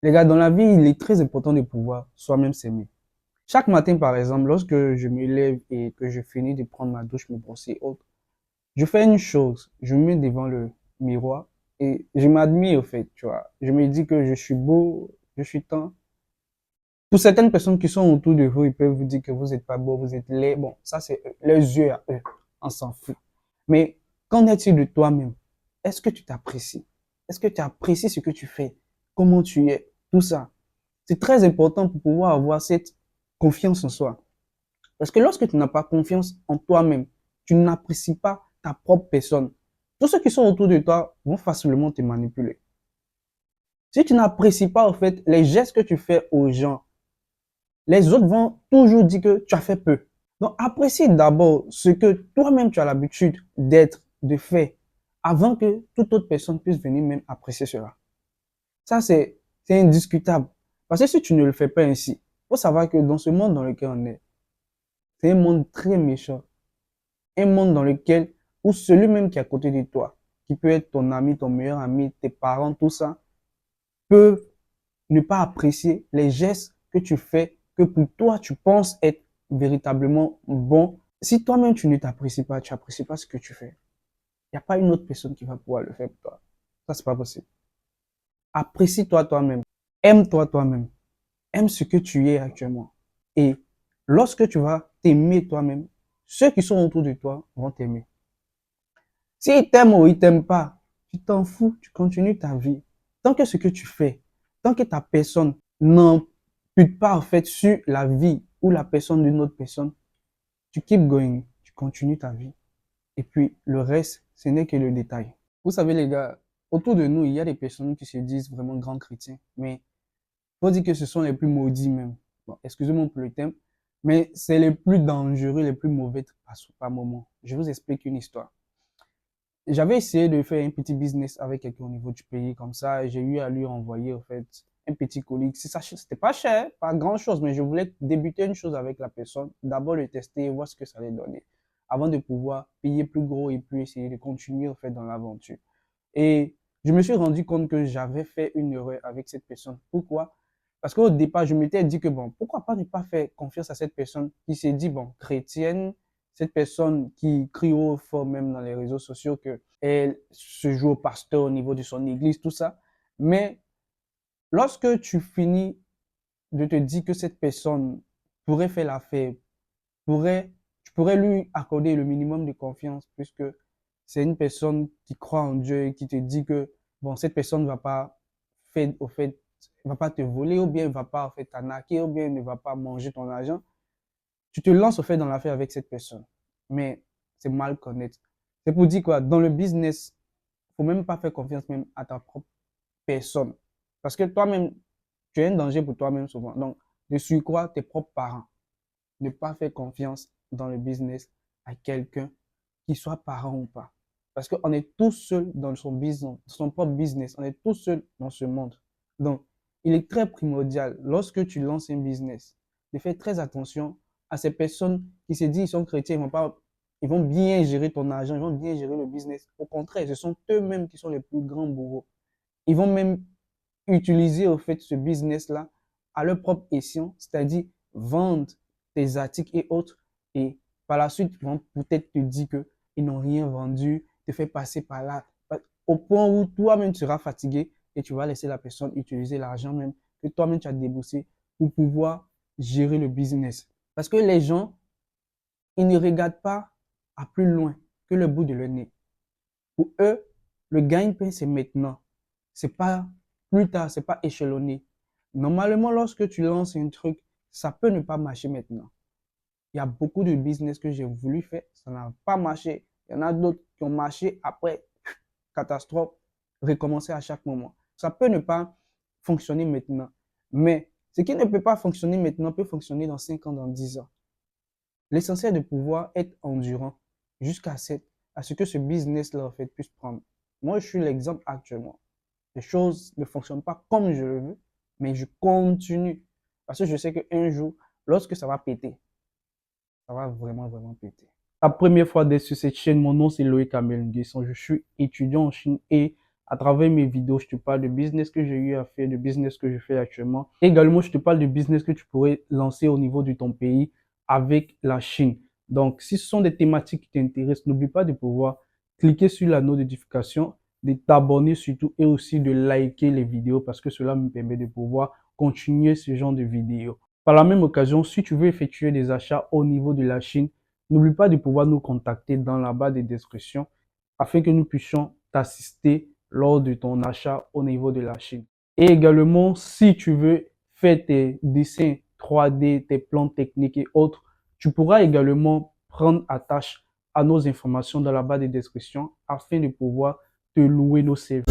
Les gars, dans la vie, il est très important de pouvoir soi-même s'aimer. Chaque matin, par exemple, lorsque je me lève et que je finis de prendre ma douche, me brosser et autres, je fais une chose. Je me mets devant le miroir et je m'admire, au fait, tu vois. Je me dis que je suis beau, je suis tant. Pour certaines personnes qui sont autour de vous, ils peuvent vous dire que vous n'êtes pas beau, vous êtes laid. Bon, ça, c'est leurs yeux à eux. On s'en fout. Mais qu'en est-il de toi-même? Est-ce que tu t'apprécies? Est-ce que tu apprécies ce que tu fais? Comment tu es? Tout ça. C'est très important pour pouvoir avoir cette confiance en soi. Parce que lorsque tu n'as pas confiance en toi-même, tu n'apprécies pas ta propre personne. Tous ceux qui sont autour de toi vont facilement te manipuler. Si tu n'apprécies pas, en fait, les gestes que tu fais aux gens, les autres vont toujours dire que tu as fait peu. Donc, apprécie d'abord ce que toi-même tu as l'habitude d'être, de faire, avant que toute autre personne puisse venir même apprécier cela. Ça, c'est indiscutable. Parce que si tu ne le fais pas ainsi, il faut savoir que dans ce monde dans lequel on est, c'est un monde très méchant. Un monde dans lequel, où celui même qui est à côté de toi, qui peut être ton ami, ton meilleur ami, tes parents, tout ça, peuvent ne pas apprécier les gestes que tu fais, que pour toi, tu penses être véritablement bon. Si toi-même, tu ne t'apprécies pas, tu n'apprécies pas ce que tu fais, il n'y a pas une autre personne qui va pouvoir le faire pour toi. Ça, c'est pas possible. Apprécie-toi toi-même. Aime-toi toi-même. Aime ce que tu es actuellement. Et lorsque tu vas t'aimer toi-même, ceux qui sont autour de toi vont t'aimer. S'ils t'aiment ou ils t'aiment pas, tu t'en fous, tu continues ta vie. Tant que ce que tu fais, tant que ta personne n'impute pas en fait sur la vie ou la personne d'une autre personne, tu keep going, tu continues ta vie. Et puis le reste, ce n'est que le détail. Vous savez les gars, autour de nous, il y a des personnes qui se disent vraiment grands chrétiens, mais faut dire que ce sont les plus maudits même. Bon, excusez-moi pour le thème, mais c'est les plus dangereux, les plus mauvais par moment. Je vous explique une histoire. J'avais essayé de faire un petit business avec quelqu'un au niveau du pays, comme ça, j'ai eu à lui envoyer, en fait, un petit colis. C'était pas cher, pas grand-chose, mais je voulais débuter une chose avec la personne, d'abord le tester et voir ce que ça allait donner, avant de pouvoir payer plus gros et puis essayer de continuer, en fait, dans l'aventure. Et je me suis rendu compte que j'avais fait une erreur avec cette personne. Pourquoi? Parce qu'au départ, je m'étais dit que bon, pourquoi pas ne pas faire confiance à cette personne qui s'est dit, bon, chrétienne, cette personne qui crie haut fort même dans les réseaux sociaux que elle se joue au pasteur au niveau de son église, tout ça. Mais lorsque tu finis de te dire que cette personne pourrait faire l'affaire, pourrait, tu pourrais lui accorder le minimum de confiance puisque c'est une personne qui croit en Dieu et qui te dit que, bon, cette personne ne va pas faire, au fait, va pas te voler ou bien ne va pas, en fait, t'arnaquer ou bien ne va pas manger ton argent. Tu te lances, au fait, dans l'affaire avec cette personne. Mais c'est mal connaître. C'est pour dire quoi? Dans le business, faut même pas faire confiance même à ta propre personne. Parce que toi-même, tu es un danger pour toi-même souvent. Donc, de surcroît, tes propres parents. Ne pas faire confiance dans le business à quelqu'un, qu'il soit parent ou pas. Parce qu'on est tous seuls dans son business, son propre business. On est tous seuls dans ce monde. Donc, il est très primordial, lorsque tu lances un business, de faire très attention à ces personnes qui se disent qu'ils sont chrétiens, ils vont bien gérer ton argent, ils vont bien gérer le business. Au contraire, ce sont eux-mêmes qui sont les plus grands bourreaux. Ils vont même utiliser au fait ce business-là à leur propre escient, c'est-à-dire vendre tes articles et autres, et par la suite, ils vont peut-être te dire qu'ils n'ont rien vendu, te faire passer par là, au point où toi-même tu seras fatigué et tu vas laisser la personne utiliser l'argent même que toi-même tu as déboursé pour pouvoir gérer le business. Parce que les gens, ils ne regardent pas à plus loin que le bout de leur nez. Pour eux, le gagne-pain, c'est maintenant. C'est pas plus tard, c'est pas échelonné. Normalement, lorsque tu lances un truc, ça peut ne pas marcher maintenant. Il y a beaucoup de business que j'ai voulu faire, ça n'a pas marché. Il y en a d'autres qui ont marché après, catastrophe, recommencer à chaque moment. Ça peut ne pas fonctionner maintenant. Mais ce qui ne peut pas fonctionner maintenant peut fonctionner dans 5 ans, dans 10 ans. L'essentiel est de pouvoir être endurant jusqu'à à ce que ce business-là, en fait, puisse prendre. Moi, je suis l'exemple actuellement. Les choses ne fonctionnent pas comme je le veux, mais je continue. Parce que je sais qu'un jour, lorsque ça va péter, ça va vraiment, vraiment péter. La première fois d'être sur cette chaîne, mon nom c'est Loïc Amel Nguesson. Je suis étudiant en Chine et À travers mes vidéos, je te parle de business que j'ai eu à faire, de business que je fais actuellement. Également, je te parle de business que tu pourrais lancer au niveau de ton pays avec la Chine. Donc, si ce sont des thématiques qui t'intéressent, n'oublie pas de pouvoir cliquer sur la notification, de t'abonner surtout et aussi de liker les vidéos parce que cela me permet de pouvoir continuer ce genre de vidéos. Par la même occasion, si tu veux effectuer des achats au niveau de la Chine, n'oublie pas de pouvoir nous contacter dans la barre de description afin que nous puissions t'assister lors de ton achat au niveau de la Chine. Et également, si tu veux faire tes dessins 3D, tes plans techniques et autres, tu pourras également prendre attache à nos informations dans la barre de description afin de pouvoir te louer nos services.